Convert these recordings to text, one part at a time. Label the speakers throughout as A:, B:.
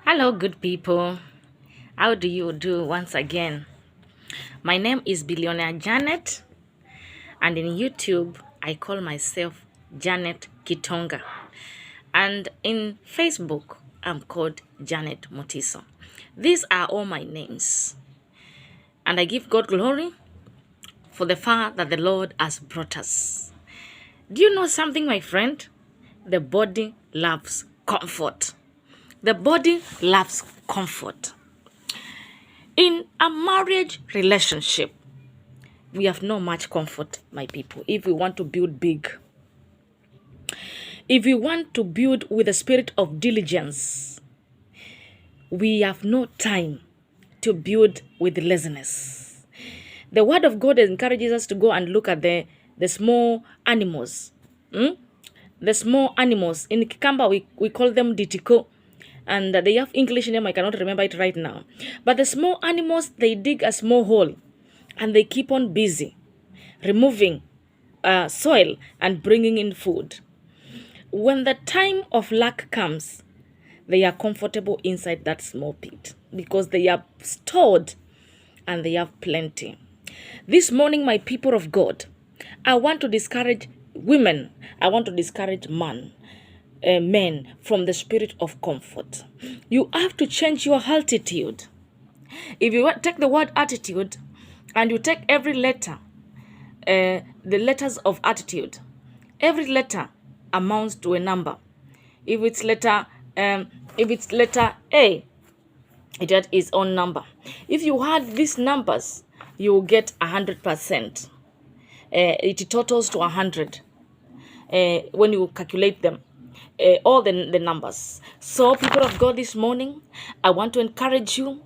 A: Hello, good people. How do you do once again? My name is Billionaire Janet, and in YouTube, I call myself Janet Kitonga. And in Facebook, I'm called Janet Motiso. These are all my names. And I give God glory for the far that the Lord has brought us. Do you know something, my friend? The body loves comfort. The body loves comfort. In a marriage relationship, we have not much comfort, my people. If we want to build big, if we want to build with a spirit of diligence, we have no time to build with laziness. The word of God encourages us to go and look at the small animals. The small animals. In Kikamba, we call them ditiko. And they have English name, I cannot remember it right now. But the small animals, they dig a small hole and they keep on busy removing soil and bringing in food. When the time of lack comes, they are comfortable inside that small pit because they are stored and they have plenty. This morning, my people of God, I want to discourage women. I want to discourage men from the spirit of comfort. You have to change your attitude. If you take the word attitude and you take every letter, the letters of attitude, every letter amounts to a number. If it's letter A, it has its own number. If you add these numbers, you will get 100%. It totals to 100 when you calculate them. All the numbers. So, people of God, this morning, I want to encourage you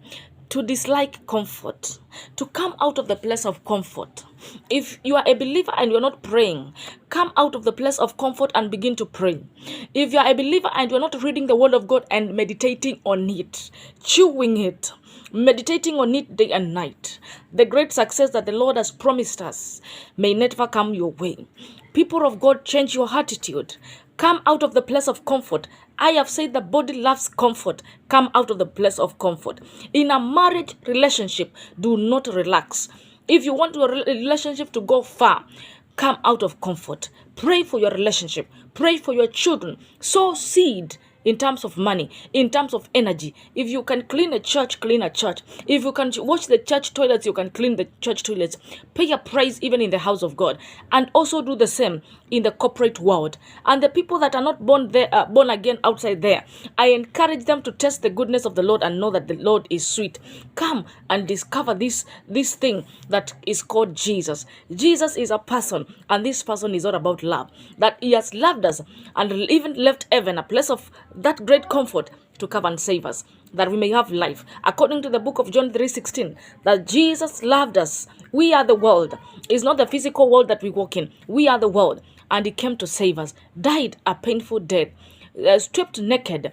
A: to dislike comfort, to come out of the place of comfort. If you are a believer and you're not praying, come out of the place of comfort and begin to pray. If you are a believer and you're not reading the word of God and meditating on it, chewing it, meditating on it day and night, the great success that the Lord has promised us may never come your way. People of God, change your attitude. Come out of the place of comfort. I have said the body loves comfort. Come out of the place of comfort. In a marriage relationship, do not relax. If you want your relationship to go far, come out of comfort. Pray for your relationship. Pray for your children. Sow seed in terms of money, in terms of energy. If you can clean a church, clean a church. If you can wash the church toilets, you can clean the church toilets. Pay a price even in the house of God. And also do the same in the corporate world. And the people that are not born again outside there, I encourage them to test the goodness of the Lord and know that the Lord is sweet. Come and discover this thing that is called Jesus. Jesus is a person, and this person is all about love. That he has loved us and even left heaven, a place of that great comfort, to come and save us, that we may have life. According to the book of John 3:16, that Jesus loved us. We are the world. It's not the physical world that we walk in. We are the world. And he came to save us, died a painful death, stripped naked,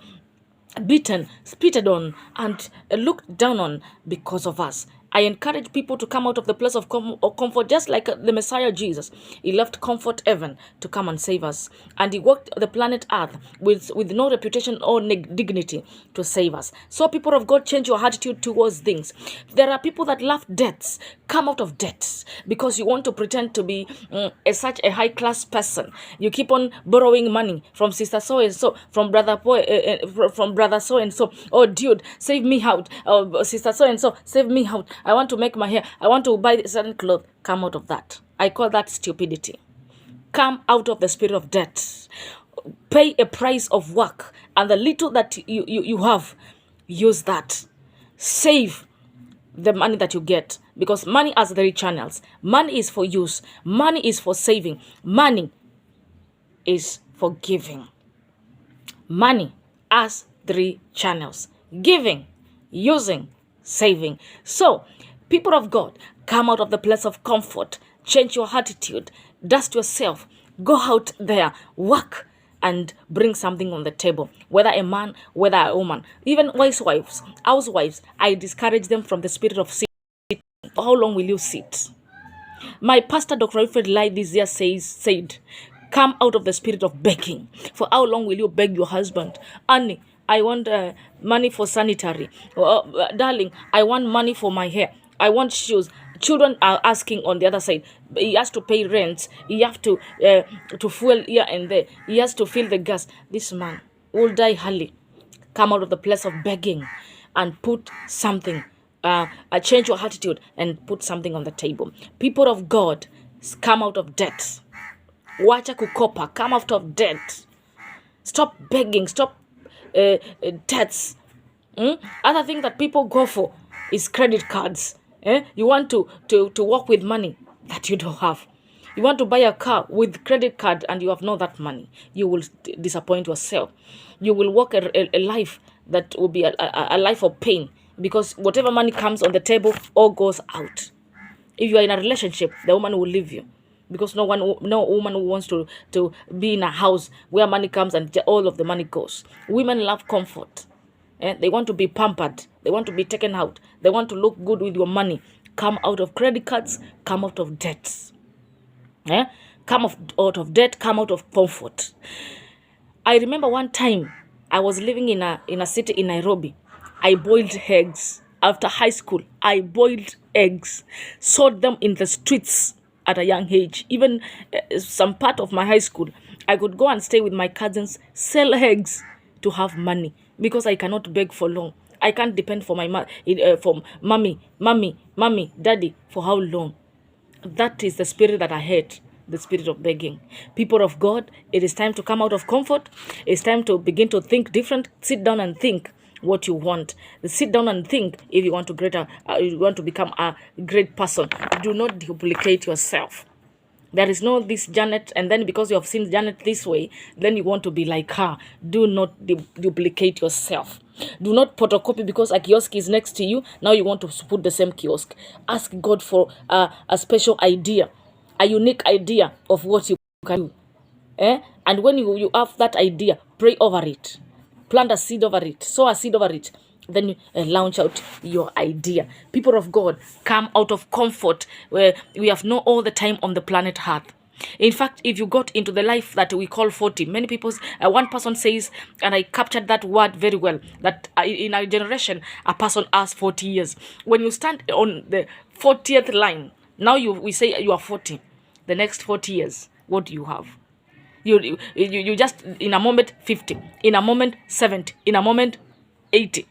A: beaten, spitted on, and looked down on because of us. I encourage people to come out of the place of comfort, just like the Messiah Jesus. He left comfort heaven to come and save us. And he walked the planet Earth with no reputation or dignity to save us. So, people of God, change your attitude towards things. There are people that love debts. Come out of debts because you want to pretend to be such a high-class person. You keep on borrowing money from sister so-and-so, from brother so-and-so. Oh, dude, save me out. Oh, sister so-and-so, save me out. I want to make my hair. I want to buy certain clothes. Come out of that. I call that stupidity. Come out of the spirit of debt. Pay a price of work. And the little that you have, use that. Save the money that you get. Because money has three channels. Money is for use. Money is for saving. Money is for giving. Money has three channels: giving, using, saving. So, people of God, come out of the place of comfort. Change your attitude. Dust yourself. Go out there. Work and bring something on the table. Whether a man, whether a woman. Even housewives, I discourage them from the spirit of sitting. How long will you sit? My pastor, Dr. Alfred Lai, this year said, come out of the spirit of begging. For how long will you beg your husband? Honey, I want money for sanitary. Darling, I want money for my hair. I want shoes. Children are asking on the other side. He has to pay rent. He have to fuel here and there. He has to fill the gas. This man will die early. Come out of the place of begging and put something. Change your attitude and put something on the table. People of God, come out of debt. Wacha kukopa. Come out of debt. Stop begging. Stop debts. Other thing that people go for is credit cards. You want to work with money that you don't have. You want to buy a car with credit card and you have not that money. You will disappoint yourself. You will walk a life that will be a life of pain, because whatever money comes on the table all goes out. If you are in a relationship, the woman will leave you, because no woman who wants to be in a house where money comes and all of the money goes. Women love comfort. They want to be pampered. They want to be taken out. They want to look good with your money. Come out of credit cards. Come out of debts. Come out of debt. Come out of comfort. I remember one time I was living in a city in Nairobi. I boiled eggs. After high school, I boiled eggs, sold them in the streets at a young age. Even some part of my high school, I could go and stay with my cousins, sell eggs to have money, because I cannot beg for long. I can't depend for for mommy, daddy for how long? That is the spirit that I hate, the spirit of begging. People of God, it is time to come out of comfort. It's time to begin to think different. Sit down and think what you want. Sit down and think if you want to become a great person. Do not duplicate yourself. There is no this Janet, and then because you have seen Janet this way, then you want to be like her. Do not duplicate yourself. Do not photocopy because a kiosk is next to you. Now you want to put the same kiosk. Ask God for a special idea, a unique idea of what you can do. And when you have that idea, pray over it. Plant a seed over it. Sow a seed over it. Then you launch out your idea. People of God, come out of comfort where we have no all the time on the planet Earth. In fact, if you got into the life that we call 40, many people, one person says, and I captured that word very well, that in our generation, a person has 40 years. When you stand on the 40th line, now we say you are 40. The next 40 years, what do you have? You just, in a moment, 50. In a moment, 70. In a moment, 80.